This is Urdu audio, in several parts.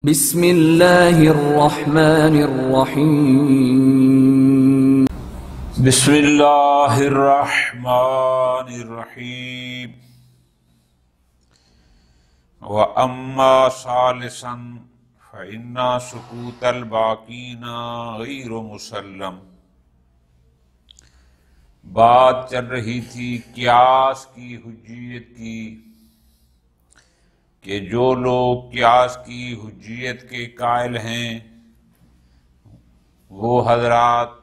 بسم اللہ الرحمن الرحیم بسم اللہ الرحمن الرحیم وَأَمَّا ثَالِثًا فَإِنَّ سُكُوتَ الْبَاقِينَ غَيْرُ مُسَلَّمٍ۔ بات چل رہی تھی قیاس کی حجیت کی کہ جو لوگ قیاس کی حجیت کے قائل ہیں وہ حضرات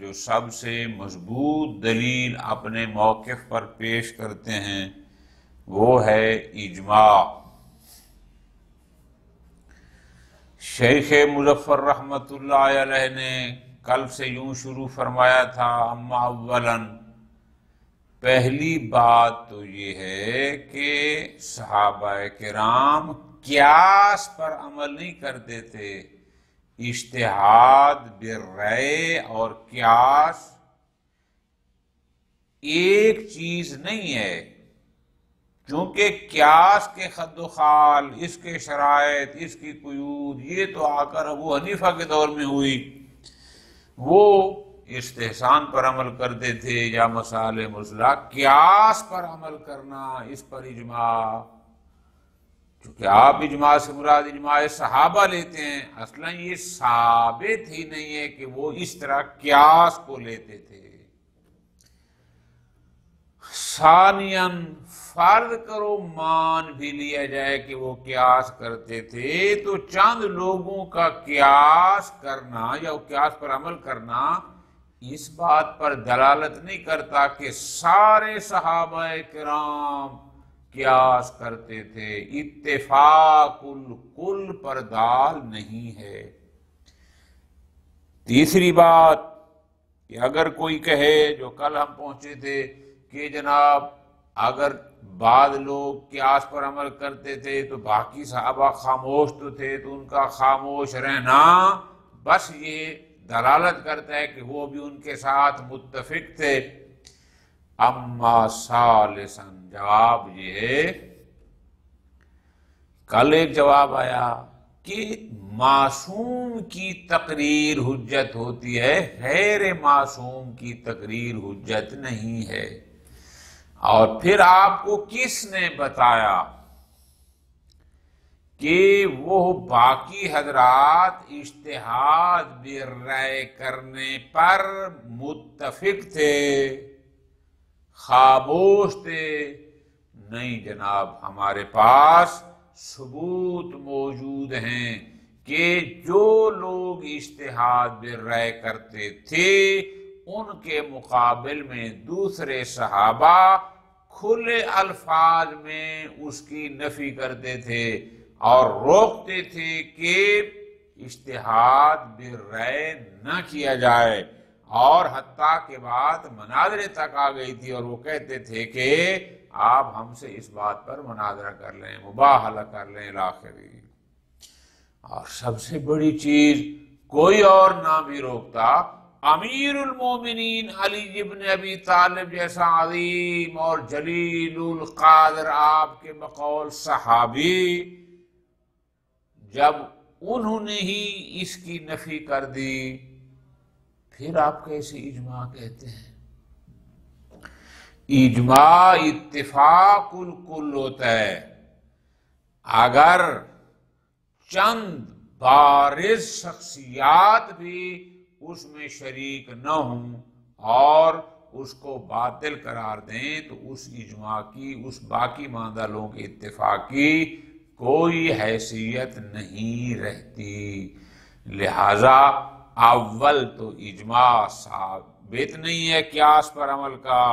جو سب سے مضبوط دلیل اپنے موقف پر پیش کرتے ہیں وہ ہے اجماع۔ شیخ مظفر رحمۃ اللہ علیہ نے کل سے یوں شروع فرمایا تھا، اما اولاً، پہلی بات تو یہ ہے کہ صحابہ کرام قیاس پر عمل نہیں کرتے تھے، اجتہاد بالرأی اور قیاس ایک چیز نہیں ہے، چونکہ قیاس کے خد و خال، اس کے شرائط، اس کی قیود، یہ تو آ کر ابو حنیفہ کے دور میں ہوئی۔ وہ استحسان پر عمل کرتے تھے یا مسائل مسلح، قیاس پر عمل کرنا، اس پر اجماع، چونکہ آپ اجماع سے مراد اجماع صحابہ لیتے ہیں، اصلا یہ ثابت ہی نہیں ہے کہ وہ اس طرح قیاس کو لیتے تھے۔ ثانیاً، فرض کرو مان بھی لیا جائے کہ وہ قیاس کرتے تھے، تو چند لوگوں کا قیاس کرنا یا قیاس پر عمل کرنا اس بات پر دلالت نہیں کرتا کہ سارے صحابہ کرام قیاس کرتے تھے، اتفاق الکل پر دال نہیں ہے۔ تیسری بات کہ اگر کوئی کہے، جو کل ہم پہنچے تھے، کہ جناب اگر بعض لوگ قیاس پر عمل کرتے تھے تو باقی صحابہ خاموش تو تھے، تو ان کا خاموش رہنا بس یہ دلالت کرتا ہے کہ وہ بھی ان کے ساتھ متفق تھے۔ اما ثالثاً، جواب یہ ہے، کل ایک جواب آیا کہ معصوم کی تقریر حجت ہوتی ہے، غیر معصوم کی تقریر حجت نہیں ہے۔ اور پھر آپ کو کس نے بتایا کہ وہ باقی حضرات اجتہاد بالرأی کرنے پر متفق تھے، خاموش تھے؟ نہیں جناب، ہمارے پاس ثبوت موجود ہیں کہ جو لوگ اجتہاد بالرأی کرتے تھے ان کے مقابل میں دوسرے صحابہ کھلے الفاظ میں اس کی نفی کرتے تھے اور روکتے تھے کہ اجتہاد بالرأی نہ کیا جائے، اور حتیٰ کہ بات مناظرے تک آ گئی تھی اور وہ کہتے تھے کہ آپ ہم سے اس بات پر مناظرہ کر لیں، مباحلہ کر لیں الاخری۔ اور سب سے بڑی چیز کوئی اور نہ بھی روکتا، امیر المومنین علی ابن ابی طالب جیسا عظیم اور جلیل القدر آپ کے بقول صحابی، جب انہوں نے ہی اس کی نفی کر دی، پھر آپ کیسے اجماع کہتے ہیں؟ اجماع اتفاق الکل ہوتا ہے۔ اگر چند بارز شخصیات بھی اس میں شریک نہ ہوں اور اس کو باطل قرار دیں تو اس اجماع کی، اس باقی ماندہ لوگوں کے اتفاق کی کوئی حیثیت نہیں رہتی۔ لہذا اول تو اجماع ثابت نہیں ہے قیاس پر عمل کا۔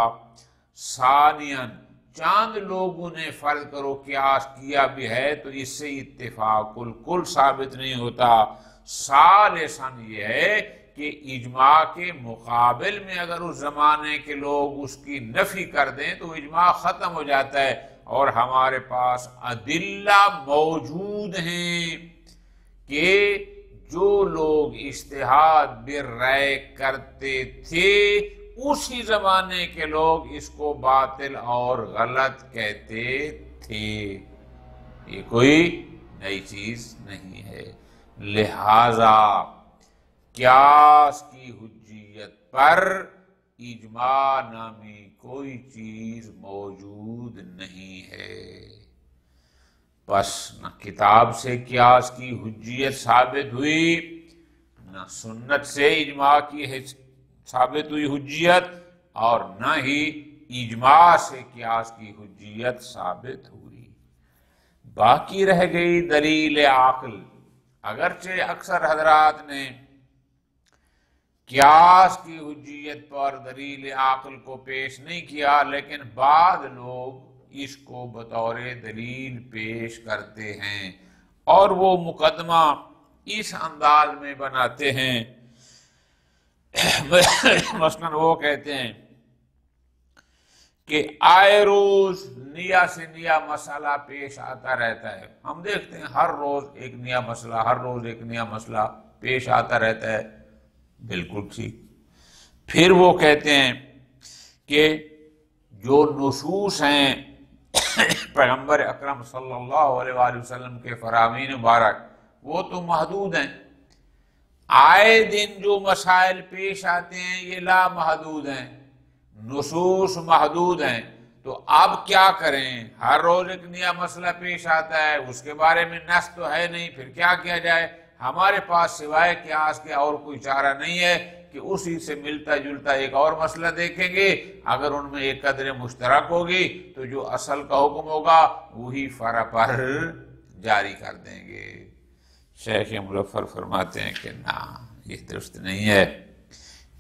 ثانیاً، چند لوگوں نے فرض کرو قیاس کیا بھی ہے تو اس سے اتفاق الکل ثابت نہیں ہوتا۔ ثالثاً یہ ہے کہ اجماع کے مقابل میں اگر اس زمانے کے لوگ اس کی نفی کر دیں تو اجماع ختم ہو جاتا ہے، اور ہمارے پاس ادلہ موجود ہیں کہ جو لوگ اجتہاد بالرأی کرتے تھے اسی زمانے کے لوگ اس کو باطل اور غلط کہتے تھے۔ یہ کوئی نئی چیز نہیں ہے۔ لہذا قیاس کی حجیت پر اجماع نامی کوئی چیز موجود نہیں ہے۔ بس نہ کتاب سے قیاس کی حجیت ثابت ہوئی، نہ سنت سے اجماع کی ثابت ہوئی حجیت، اور نہ ہی اجماع سے قیاس کی حجیت ثابت ہوئی۔ باقی رہ گئی دلیل عقل۔ اگرچہ اکثر حضرات نے قیاس کی حجیت پر دلیل عقل کو پیش نہیں کیا، لیکن بعض لوگ اس کو بطور دلیل پیش کرتے ہیں اور وہ مقدمہ اس انداز میں بناتے ہیں، مثلا وہ کہتے ہیں کہ آئے روز نیا سے نیا مسئلہ پیش آتا رہتا ہے۔ ہم دیکھتے ہیں ہر روز ایک نیا مسئلہ، ہر روز ایک نیا مسئلہ پیش آتا رہتا ہے۔ بالکل ٹھیک۔ پھر وہ کہتے ہیں کہ جو نصوص ہیں پیغمبر اکرم صلی اللہ علیہ وآلہ وسلم کے فرامین مبارک، وہ تو محدود ہیں۔ آئے دن جو مسائل پیش آتے ہیں یہ لا محدود ہیں، نصوص محدود ہیں۔ تو اب کیا کریں؟ ہر روز ایک نیا مسئلہ پیش آتا ہے، اس کے بارے میں نص تو ہے نہیں، پھر کیا کیا جائے؟ ہمارے پاس سوائے قیاس کے اور کوئی چارہ نہیں ہے کہ اسی سے ملتا جلتا ایک اور مسئلہ دیکھیں گے، اگر ان میں ایک قدر مشترک ہوگی تو جو اصل کا حکم ہوگا وہی فرع پر جاری کر دیں گے۔ شیخ مظفر فرماتے ہیں کہ نہ، یہ درست نہیں ہے۔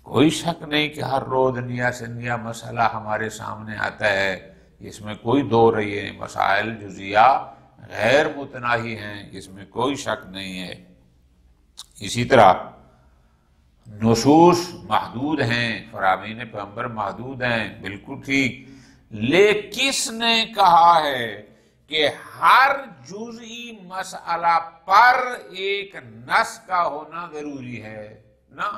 کوئی شک نہیں کہ ہر روز نیا سے نیا مسئلہ ہمارے سامنے آتا ہے، اس میں کوئی دو رہی ہے، مسائل جزیہ غیر متناہی ہیں، اس میں کوئی شک نہیں ہے۔ اسی طرح نصوص محدود ہیں، فرامین پیغمبر محدود ہیں، بالکل ٹھیک۔ لیکن کس نے کہا ہے کہ ہر جزئی مسئلہ پر ایک نص کا ہونا ضروری ہے؟ نا،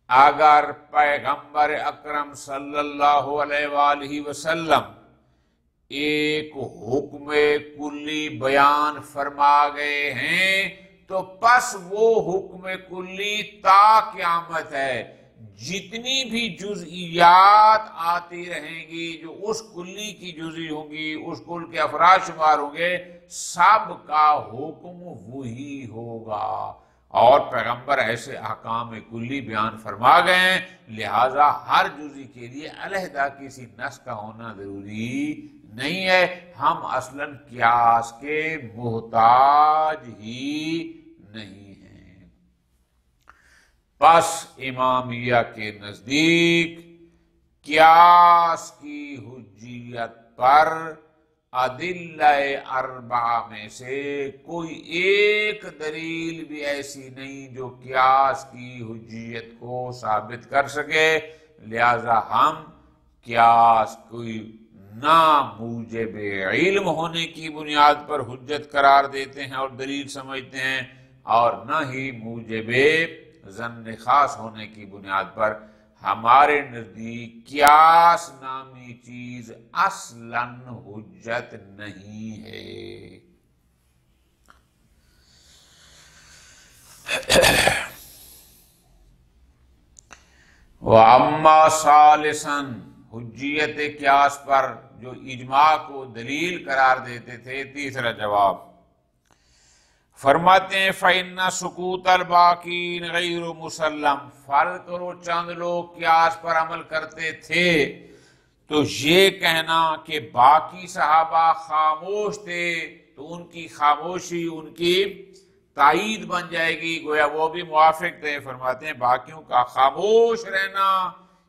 اگر پیغمبر اکرم صلی اللہ علیہ وآلہ وسلم ایک حکم کلی بیان فرما گئے ہیں تو پس وہ حکم کلی تا قیامت ہے، جتنی بھی جزئیات آتی رہیں گی جو اس کلی کی جزئی ہوں گی، اس کل کے افراد شمار ہوں گے، سب کا حکم وہی ہوگا۔ اور پیغمبر ایسے احکام کلی بیان فرما گئے ہیں، لہذا ہر جزئی کے لیے علیحدہ کسی نص کا ہونا ضروری نہیں ہے۔ ہم اصلاً قیاس کے محتاج ہی نہیں ہیں۔ بس امامیہ کے نزدیک قیاس کی حجیت پر ادلہ اربعہ میں سے کوئی ایک دلیل بھی ایسی نہیں جو قیاس کی حجیت کو ثابت کر سکے، لہذا ہم قیاس کوئی نہ موجب علم ہونے کی بنیاد پر حجت قرار دیتے ہیں اور دلیل سمجھتے ہیں، اور نہ ہی موجب ظن خاص ہونے کی بنیاد پر۔ ہمارے نزدیک قیاس نامی چیز اصلاً حجت نہیں ہے۔ وَأَمَّا ثَالِثًا، حجیت قیاس پر جو اجماع کو دلیل قرار دیتے تھے، تیسرا جواب فرماتے ہیں فَإِنَّ سُكُوتَ الْبَاقِينَ غَيْرُ مُسَلَّمٍ۔ فرض کرو چند لوگ قیاس پر عمل کرتے تھے تو یہ کہنا کہ باقی صحابہ خاموش تھے تو ان کی خاموشی ان کی تائید بن جائے گی، گویا وہ بھی موافق تھے۔ فرماتے ہیں باقیوں کا خاموش رہنا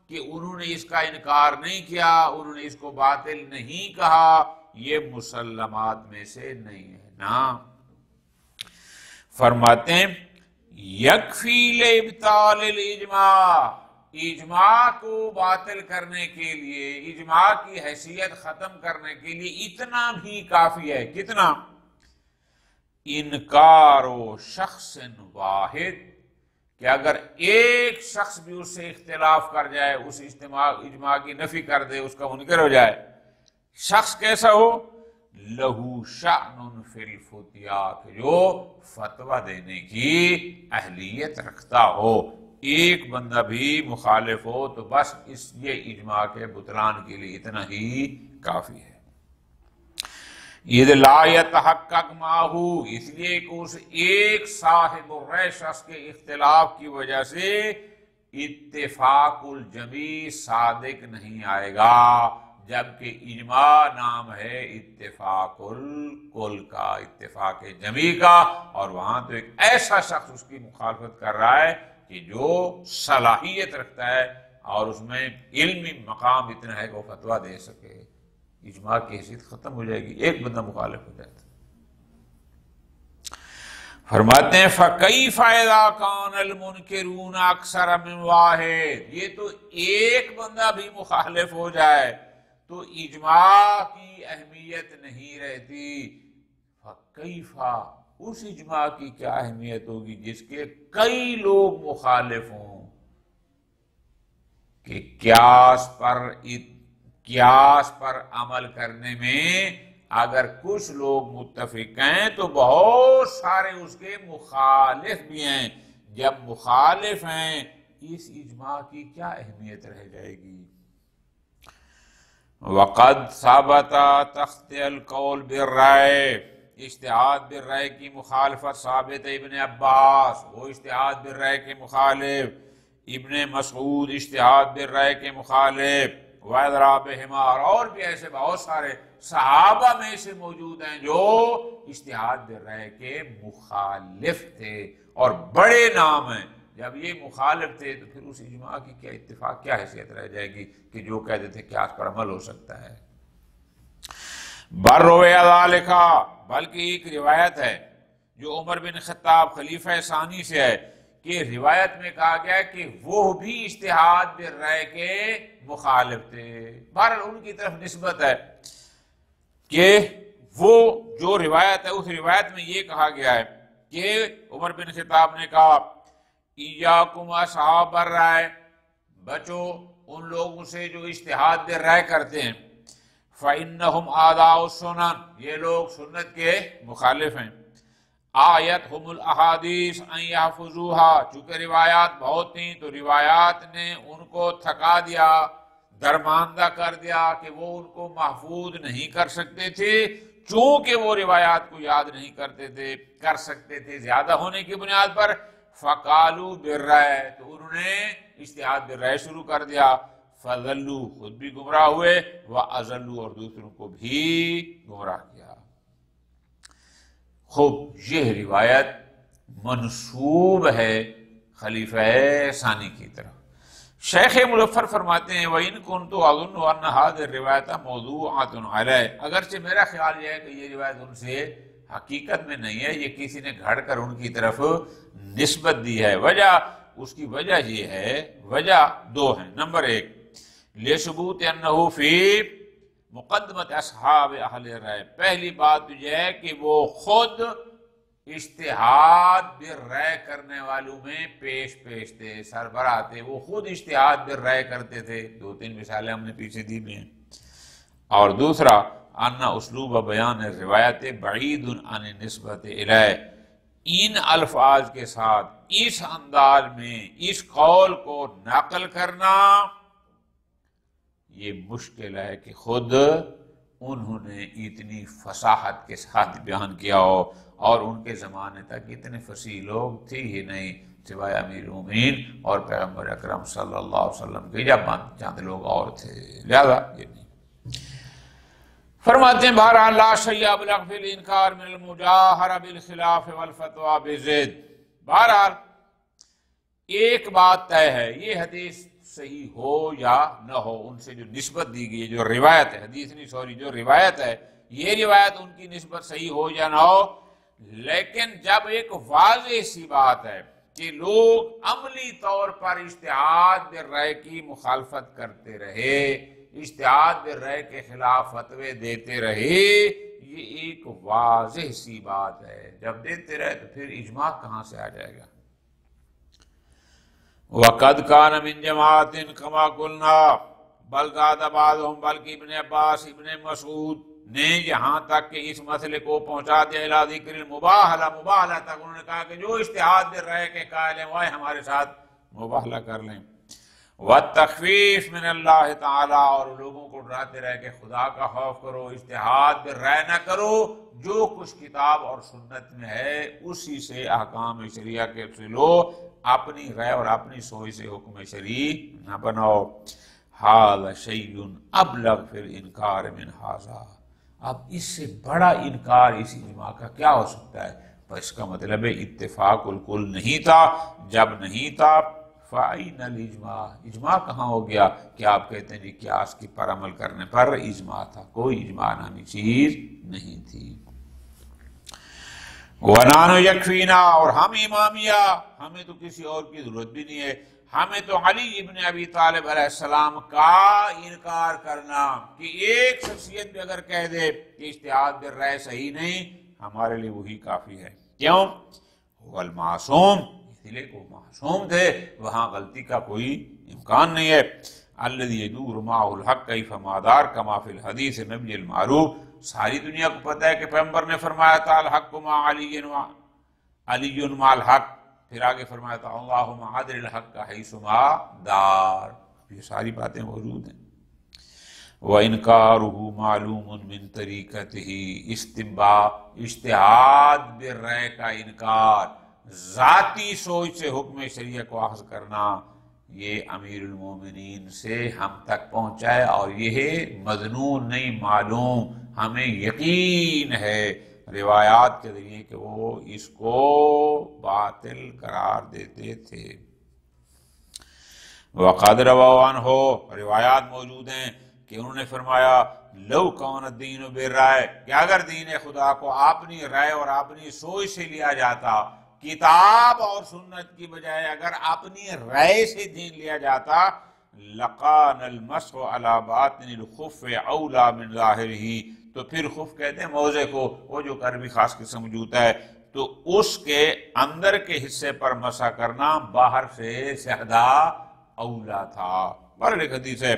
کہ انہوں نے اس کا انکار نہیں کیا، انہوں نے اس کو باطل نہیں کہا، یہ مسلمات میں سے نہیں ہے نا۔ فرماتے ہیں یکفی لابطال الاجماع، اجماع کو باطل کرنے کے لیے، اجماع کی حیثیت ختم کرنے کے لیے اتنا بھی کافی ہے۔ کتنا؟ انکار و شخص واحد، کہ اگر ایک شخص بھی اس سے اختلاف کر جائے، اس اجماع کی نفی کر دے، اس کا منکر ہو جائے۔ شخص کیسا ہو؟ لہو شأن فی الفتیا، کہ جو فتویٰ دینے کی اہلیت رکھتا ہو. ایک بندہ بھی مخالف ہو تو بس یہ اجماع کے بطلان کے لیے اتنا ہی کافی ہے. اذ لا یتحقق ماہو، اس لیے کہ اس ایک صاحب الرأی شخص کے اختلاف کی وجہ سے اتفاق الجمیع صادق نہیں آئے گا، جبکہ اجماع نام ہے اتفاق الکل کا، اتفاق جمیع کا. اور وہاں تو ایک ایسا شخص اس کی مخالفت کر رہا ہے کہ جو صلاحیت رکھتا ہے اور اس میں علمی مقام اتنا ہے کہ وہ فتویٰ دے سکے. اجماع کی حیثیت ختم ہو جائے گی، ایک بندہ مخالف ہو جاتا ہے. فرماتے ہیں فَكَيْفَ إِذَا كَانَ الْمُنْكِرُونَ أَكْثَرَ مِنْ وَاحِدٍ، یہ تو ایک بندہ بھی مخالف ہو جائے تو اجماع کی اہمیت نہیں رہتی. فَكَيْفَ، اس اجماع کی کیا اہمیت ہوگی جس کے کئی لوگ مخالف ہوں. کہ قیاس پر عمل کرنے میں اگر کچھ لوگ متفق ہیں تو بہت سارے اس کے مخالف بھی ہیں. جب مخالف ہیں اس اجماع کی کیا اہمیت رہ جائے گی. وقد ثبت تخت القول بالرأی، اجتہاد بالرأی کی مخالفت ثابت ہے. ابن عباس وہ اجتہاد بالرأی کے مخالف، ابن مسعود اجتہاد بالرأی کے مخالف، وَإِضْرَابِهِمَا، اور بھی ایسے بہت سارے صحابہ میں سے موجود ہیں جو اجتہاد بالرأی کے مخالف تھے اور بڑے نام ہیں. جب یہ مخالف تھے تو پھر اس اجماع کی کیا اتفاق کیا حیثیت رہ جائے گی کہ جو کہتے تھے قیاس پر عمل ہو سکتا ہے. بَرُّوِيَ ذَلِكَ، بلکہ ایک روایت ہے جو عمر بن خطاب خلیفہ ثانی سے ہے کہ روایت میں کہا گیا کہ وہ بھی اجتہاد بالرأی کے مخالف تھے. بہرحال ان کی طرف نسبت ہے کہ وہ جو روایت ہے اس روایت میں یہ کہا گیا ہے کہ عمر بن خطاب نے کہا ایاکم اصحاب الرأی، بچو ان لوگوں سے جو اجتہاد بالرأی کرتے ہیں. فإنہم اعداء السنن، یہ لوگ سنت کے مخالف ہیں. آیتہم الاحادیث ان یحفظوها، چونکہ روایات بہت تھیں تو روایات نے ان کو تھکا دیا، درماندہ کر دیا کہ وہ ان کو محفوظ نہیں کر سکتے تھے. چونکہ وہ روایات کو یاد نہیں کر سکتے تھے زیادہ ہونے کی بنیاد پر. فقالوا بالرأی، تو انہوں نے اجتہاد بالرأی شروع کر دیا. فضلوا، خود بھی گمراہ ہوئے، واضلوا، اور دوسروں کو بھی گمراہ کیا. خوب، یہ روایت منسوب ہے خلیفہ ثانی کی طرف. شیخ مظفر فرماتے ہیں وَإِن كُنْتُ أَظُنُّ أَنَّ هَذِهِ الرِّوَایَةَ مَوْضُوعَةٌ عَلَيْهِ، اگرچہ میرا خیال یہ ہے کہ یہ روایت ان سے حقیقت میں نہیں ہے، یہ کسی نے گھڑ کر ان کی طرف نسبت دی ہے. وجہ، اس کی وجہ یہ ہے، وجہ دو ہیں. نمبر ایک، لِثُبُوتِ أَنَّهُ فِي مقدمت اصحاب اہل رائے، پہلی بات یہ ہے کہ وہ خود اجتہاد بالرأی کرنے والوں میں پیش تھے، سربراہ تھے. وہ خود اجتہاد بالرأی کرتے تھے. دو تین مثالیں ہم نے پیچھے دی بھی ہیں. اور دوسرا، ان اسلوب بیان روایت بعید عن نسبت الیہ، ان الفاظ کے ساتھ اس انداز میں اس قول کو نقل کرنا یہ مشکل ہے کہ خود انہوں نے اتنی فصاحت کے ساتھ بیان کیا ہو، اور ان کے زمانے تک اتنے فصیح لوگ تھے ہی نہیں سوائے امیر المومنین اور پیغمبر اکرم صلی اللہ علیہ وسلم کے، یا چند لوگ اور تھے، لہذا یہ نہیں. فرماتے ہیں بہرحال لا شیء ابلغ فی الانکار من المجاہرہ بالخلاف والفتویٰ بضد. بہرحال ایک بات طے ہے، یہ حدیث صحیح ہو یا نہ ہو، ان سے جو نسبت دی گئی ہے، جو روایت ہے، حدیث نہیں سوری، جو روایت ہے، یہ روایت ان کی نسبت صحیح ہو یا نہ ہو، لیکن جب ایک واضح سی بات ہے کہ لوگ عملی طور پر اجتہاد بالرأی کی مخالفت کرتے رہے، اجتہاد بالرأی کے خلاف فتوے دیتے رہے، یہ ایک واضح سی بات ہے. جب دیتے رہے تو پھر اجماع کہاں سے آ جائے گا. وَقَدْ كَانَ مِنْ جَمَاعَةٍ كَمَا قُلْنَا، بل زاد بعضهم، بلکہ ابن عباس، ابن مسعود نے یہاں تک کہ اس مسئلے کو پہنچا دیا الی ذکر المباہلہ، مباہلہ تک انہوں نے کہا کہ جو اجتہاد بالرأی کے قائل ہیں وہ ہمارے ساتھ مباہلہ کر لیں۔ والتخفیف من اللہ تعالی، اور لوگوں کو ڈراتے رہے کہ خدا کا خوف کرو، اجتہاد بالرأی نہ کرو، جو کچھ کتاب اور سنت میں ہے اسی سے احکام شریعہ کے چلو، اپنی رائے اور اپنی سوچ سے حکم شریع نہ بناؤ۔ ھذا شیء ابلغ فی الانکار من ھذا، اب اس سے بڑا انکار اس اجماع کا کیا ہو سکتا ہے؟ تو اس کا مطلب ہے اتفاق الکل نہیں تھا، جب نہیں تھا فَأَيْنَ الْإِجْمَاعُ، اجماع کہاں ہو گیا کہ آپ کہتے ہیں جی قیاس کی پر عمل کرنے پر اجماع تھا؟ کوئی اجماع نامی چیز نہیں تھی۔ وَنَحْنُ يَكْفِينَا، اور ہم امامیہ، ہمیں تو کسی اور کی ضرورت بھی نہیں ہے، ہمیں تو علی ابن ابی طالب علیہ السلام کا انکار کرنا کہ ایک شخصیت بھی اگر کہہ دے کہ اجتہاد بالرأی صحیح نہیں، ہمارے لیے وہی کافی ہے۔ کیوں؟ هو المعصوم، اس لیے وہ معصوم تھے، وہاں غلطی کا کوئی امکان نہیں ہے۔ الذی یدور معه الحق کیفما دار کما فی الحدیث نبی المعروف، ساری دنیا کو پتہ ہے کہ پیغمبر نے فرمایا تھا الحق مع علی مع الحق، پھر آگے فرمایا تھا اللہم عدل الحق حیثما دار، یہ ساری باتیں موجود ہیں۔ وَإِنْكَارُهُ مَعْلُومٌ مِّن طَرِيقَتِهِ اسْتِنبَاطٌ، اجتہاد بالرأی کا انکار، ذاتی سوچ سے حکم شریعہ کو اخذ کرنا، یہ امیر المومنین سے ہم تک پہنچا ہے، اور یہ مظنون نہیں، معلوم، ہمیں یقین ہے روایات کے ذریعے کہ وہ اس کو باطل قرار دیتے تھے۔ وقد رووا عنہ، روایات موجود ہیں کہ انہوں نے فرمایا لو کون الدین بالرأی، کہ اگر دین خدا کو اپنی رائے اور اپنی سوچ سے لیا جاتا، کتاب اور سنت کی بجائے اگر اپنی رائے سے دین لیا جاتا، لقان المسح علی باطن الخف اولا من ظاہرہ، تو پھر خف کہتے ہیں موزے کو، وہ جو عربی خاص قسم جوتا ہے، تو اس کے اندر کے حصے پر مسح کرنا باہر سے زیادہ اولا تھا۔ پر ایک حدیث ہے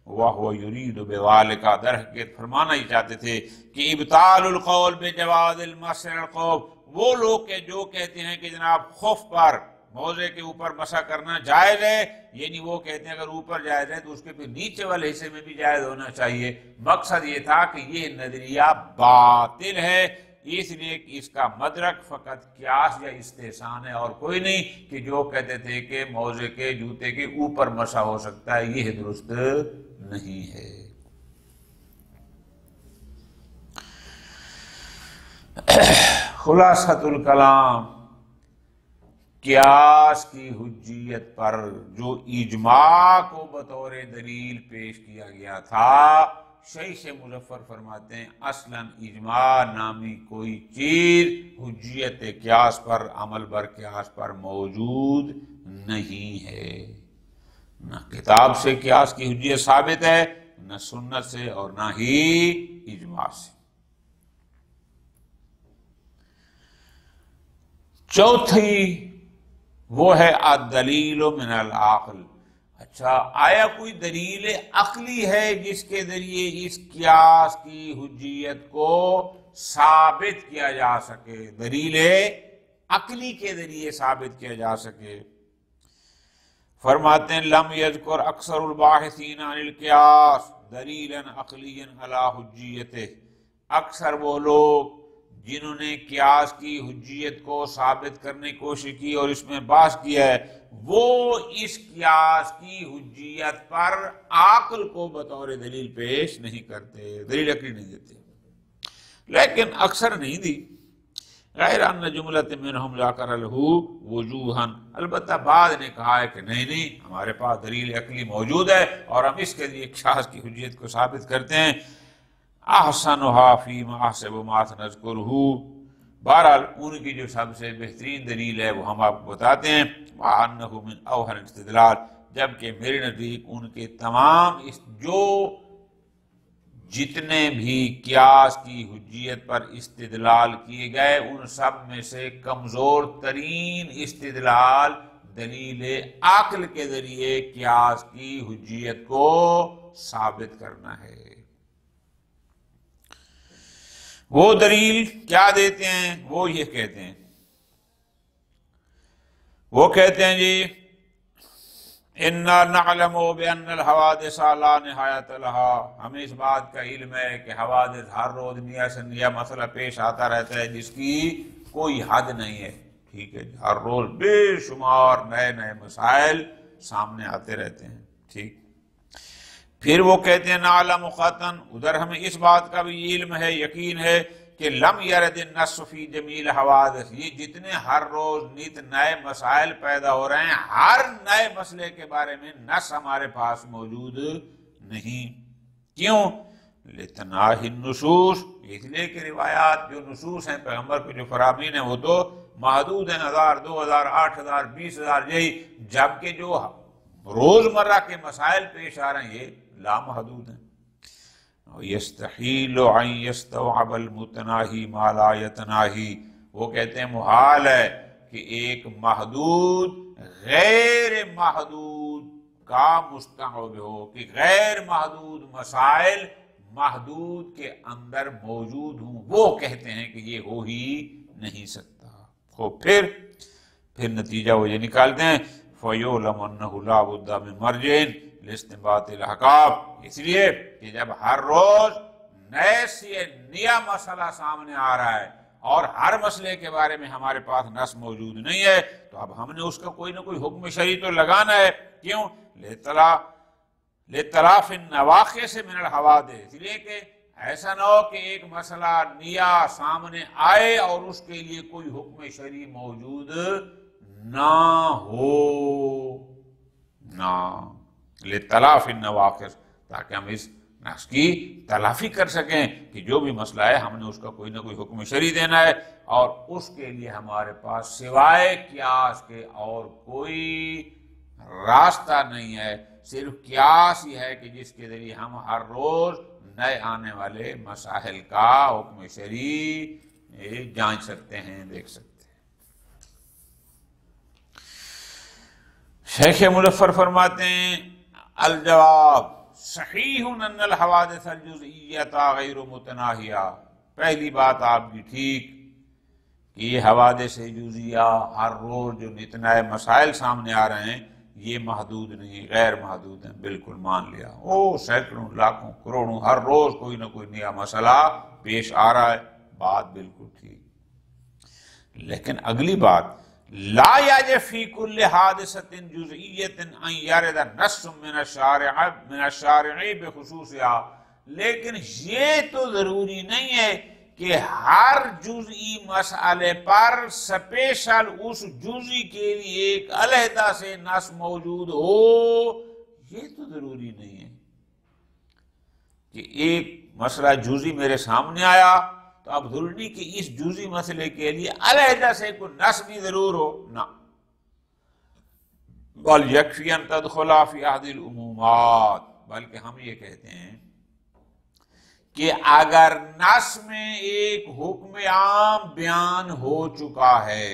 وَهُوَ يُرِيدُ بِذَلِكَ، در حقیقت فرمانا ہی چاہتے تھے کہ ابطال القول بجواز المسح علی الخف، وہ لوگ کہ جو کہتے ہیں کہ جناب خف پر، موزے کے اوپر مسح کرنا جائز ہے، یعنی وہ کہتے ہیں اگر اوپر جائز ہے تو اس کے پھر نیچے والے حصے میں بھی جائز ہونا چاہیے۔ مقصد یہ تھا کہ یہ نظریہ باطل ہے، اس لیے کہ اس کا مدرک فقط قیاس یا استحسان ہے اور کوئی نہیں، کہ جو کہتے تھے کہ موزے کے جوتے کے اوپر مسح ہو سکتا ہے، یہ درست نہیں ہے۔ خلاصۃ الکلام، قیاس کی حجیت پر جو اجماع کو بطور دلیل پیش کیا گیا تھا، شیخ مظفر فرماتے ہیں اصلاً اجماع نامی کوئی چیز حجیت قیاس پر، عمل بر قیاس پر موجود نہیں ہے۔ نہ کتاب سے قیاس کی حجیت ثابت ہے، نہ سنت سے، اور نہ ہی اجماع سے۔ چوتھی وہ ہے الدلیل من العقل۔ اچھا، آیا کوئی دلیل عقلی ہے جس کے ذریعے اس قیاس کی حجیت کو ثابت کیا جا سکے؟ دلیل عقلی کے ذریعے ثابت کیا جا سکے؟ فرماتے ہیں لم یذکر اکثر الباحثین عن القیاس دلیلا عقلیا علی حجیتہ، اکثر وہ لوگ جنہوں نے قیاس کی حجیت کو ثابت کرنے کی کوشش کی اور اس میں بحث کیا ہے، وہ اس قیاس کی حجیت پر عقل کو بطور دلیل پیش نہیں کرتے، دلیل عقلی نہیں دیتے، لیکن اکثر نہیں دی۔ غیر ان جملۃ منہم ذکر لہ وجوہا، البتہ بعض نے کہا ہے کہ نہیں ہمارے پاس دلیل عقلی موجود ہے اور ہم اس کے لیے قیاس کی حجیت کو ثابت کرتے ہیں۔ احسنھا فیما احسب ما سنذکرہ، بہرحال ان کی جو سب سے بہترین دلیل ہے وہ ہم آپ کو بتاتے ہیں، وانہ من اوہن الاستدلال، جبکہ میرے نزدیک ان کے تمام جو جتنے بھی قیاس کی حجیت پر استدلال کیے گئے، ان سب میں سے کمزور ترین استدلال دلیل عقل کے ذریعے قیاس کی حجیت کو ثابت کرنا ہے۔ وہ دلیل کیا دیتے ہیں؟ وہ یہ کہتے ہیں، وہ کہتے ہیں جی اِنَّا نَعْلَمُ بِأَنَّ الْحَوَادِثَ لَا نِہَایَةَ لَهَا، ہمیں اس بات کا علم ہے کہ حوادث ہر روز نیا سے نیا مسئلہ پیش آتا رہتا ہے جس کی کوئی حد نہیں ہے، ٹھیک ہے، ہر روز بے شمار نئے نئے مسائل سامنے آتے رہتے ہیں، ٹھیک۔ پھر وہ کہتے ہیں نعلم قطعاً، ادھر ہمیں اس بات کا بھی علم ہے، یقین ہے کہ لم یرد النص فی جمیل حوادث، یہ جتنے ہر روز نت نئے مسائل پیدا ہو رہے ہیں، ہر نئے مسئلے کے بارے میں نص ہمارے پاس موجود نہیں۔ کیوں؟ لتناہی النصوص، اس لیے کہ روایات جو نصوص ہیں پیغمبر کے جو فرامین ہیں وہ تو محدود ہیں، 1000 2000 8000 20000 یہی، جبکہ جو روزمرہ کے مسائل پیش آ رہے ہیں یہ لامحدود ہیں۔ یستحیل ان یستوعب المتناہی ما لا یتناہی، وہ کہتے ہیں محال ہے کہ ایک محدود غیر محدود کا مستوعب ہو، کہ غیر محدود مسائل محدود کے اندر موجود ہوں، وہ کہتے ہیں کہ یہ ہو ہی نہیں سکتا۔ پھر نتیجہ وہ یہ نکالتے ہیں فَيُعْلَمُ أَنَّهُ لَا بُدَّ مِن مَرْجِعٍ لِاسْتِنبَاطِ الْأَحْكَامِ، اس لیے کہ جب ہر روز نئے سے نیا مسئلہ سامنے آ رہا ہے اور ہر مسئلے کے بارے میں ہمارے پاس نص موجود نہیں ہے، تو اب ہم نے اس کا کوئی نہ کوئی حکم شرعی تو لگانا ہے۔ کیوں؟ لِطَلَافِ النَّوَاقِصِ مِنَ الْحَوَادِثِ، اس لیے کہ ایسا نہ ہو کہ ایک مسئلہ نیا سامنے آئے اور اس کے لیے کوئی حکم شرعی موجود نہ ہو، نہ لِطَلَافِ النَّوَاقِصِ، تاکہ ہم اس نقص کی تلافی کر سکیں کہ جو بھی مسئلہ ہے ہم نے اس کا کوئی نہ کوئی حکم شرعی دینا ہے، اور اس کے لیے ہمارے پاس سوائے قیاس کے اور کوئی راستہ نہیں ہے، صرف قیاس ہی ہے کہ جس کے ذریعے ہم ہر روز نئے آنے والے مسائل کا حکم شرعی جانچ سکتے ہیں، دیکھ سکتے ہیں۔ شیخ مظفر فرماتے ہیں الجواب صحیح ان الحوادث الجزئیۃ غیر متناہیہ، پہلی بات آپ کی ٹھیک کہ یہ حوادث جزئیہ ہر روز جو نت نئے مسائل سامنے آ رہے ہیں یہ محدود نہیں، غیر محدود ہیں، بالکل مان لیا، سینکڑوں لاکھوں کروڑوں ہر روز کوئی نہ کوئی نیا مسئلہ پیش آ رہا ہے، بات بالکل ٹھیک۔ لیکن اگلی بات لا یجب فی کل حادثۃ جزئیۃ ان یرد نص من الشارع بخصوصها، لیکن یہ تو ضروری نہیں ہے کہ ہر جزئی مسئلے پر سپیشل اس جزئی کے لیے ایک علیحدہ سے نص موجود ہو، یہ تو ضروری نہیں ہے کہ ایک مسئلہ جزئی میرے سامنے آیا تو اب ضروری کہ اس جزئی مسئلے کے لیے علیحدہ سے کوئی نص بھی ضرور ہو، نہ، بل یکفی ان تدخل فی احد العمومات، بلکہ ہم یہ کہتے ہیں کہ اگر نص میں ایک حکم عام بیان ہو چکا ہے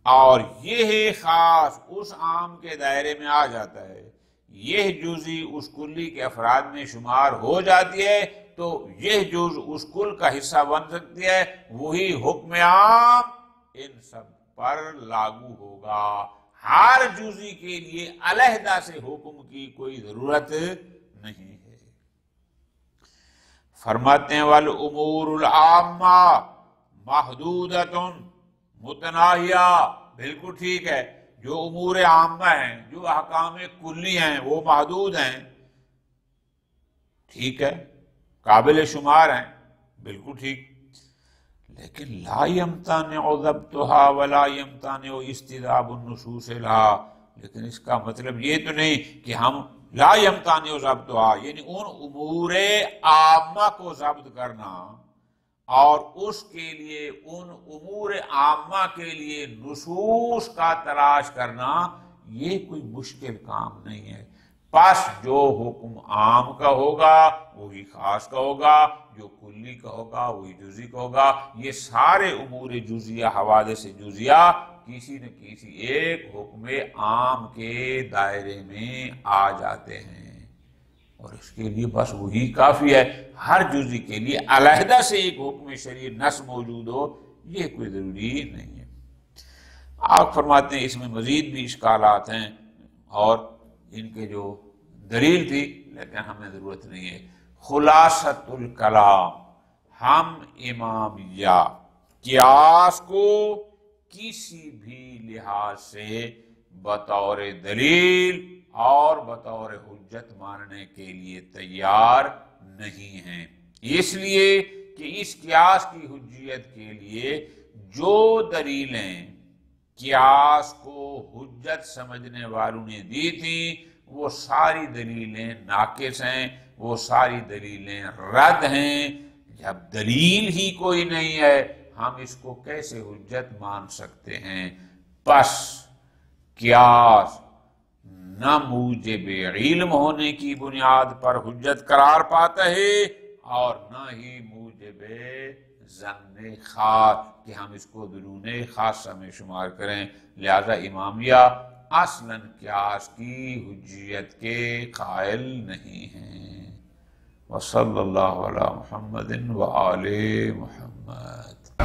اور یہ خاص اس عام کے دائرے میں آ جاتا ہے، یہ جزئی اس کلی کے افراد میں شمار ہو جاتی ہے، تو یہ جز اس کل کا حصہ بن سکتی ہے، وہی حکم عام ان سب پر لاگو ہوگا، ہر جزئی کے لیے علیحدہ سے حکم کی کوئی ضرورت نہیں ہے۔ فرماتے ہیں والامور العامہ محدودۃ متناہیہ، بالکل ٹھیک ہے، جو امور عامہ ہیں، جو احکام کلی ہیں وہ محدود ہیں، ٹھیک ہے، قابل شمار ہیں، بالکل ٹھیک، لیکن لا یمتنع ضبطها ولا یمتنع استذاب النصوص لها، لیکن اس کا مطلب یہ تو نہیں کہ ہم لا یمتنع ضبطها یعنی ان امور عامہ کو ضبط کرنا اور اس کے لیے ان امور عامہ کے لیے نصوص کا تلاش کرنا یہ کوئی مشکل کام نہیں ہے، پس جو حکم عام کا ہوگا وہی خاص کا ہوگا، جو کلی کا ہوگا وہی جزئی کا ہوگا، یہ سارے امور جزیہ حوادث جزیہ کسی نہ کسی ایک حکم عام کے دائرے میں آ جاتے ہیں، اور اس کے لیے بس وہی کافی ہے، ہر جزئی کے لیے علیحدہ سے ایک حکم شرعی نص موجود ہو یہ کوئی ضروری نہیں ہے۔ آپ فرماتے ہیں اس میں مزید بھی اشکالات ہیں اور ان کے جو دلیل تھی لیکن ہمیں ضرورت نہیں ہے۔ خلاصۃ الکلام، ہم امامیہ قیاس کو کسی بھی لحاظ سے بطور دلیل اور بطور حجت ماننے کے لیے تیار نہیں ہیں، اس لیے کہ اس قیاس کی حجیت کے لیے جو دلیلیں قیاس کو حجت سمجھنے والوں نے دی تھیں وہ ساری دلیلیں ناقص ہیں، وہ ساری دلیلیں رد ہیں۔ جب دلیل ہی کوئی نہیں ہے ہم اس کو کیسے حجت مان سکتے ہیں؟ پس قیاس نہ موجب علم ہونے کی بنیاد پر حجت قرار پاتا ہے اور نہ ہی موجب ظن خاص کہ ہم اس کو درون خاصہ میں شمار کریں، لہذا امامیہ اصلاً قیاس کی حجیت کے قائل نہیں ہیں۔ وصلی اللہ علی محمد وآل محمد۔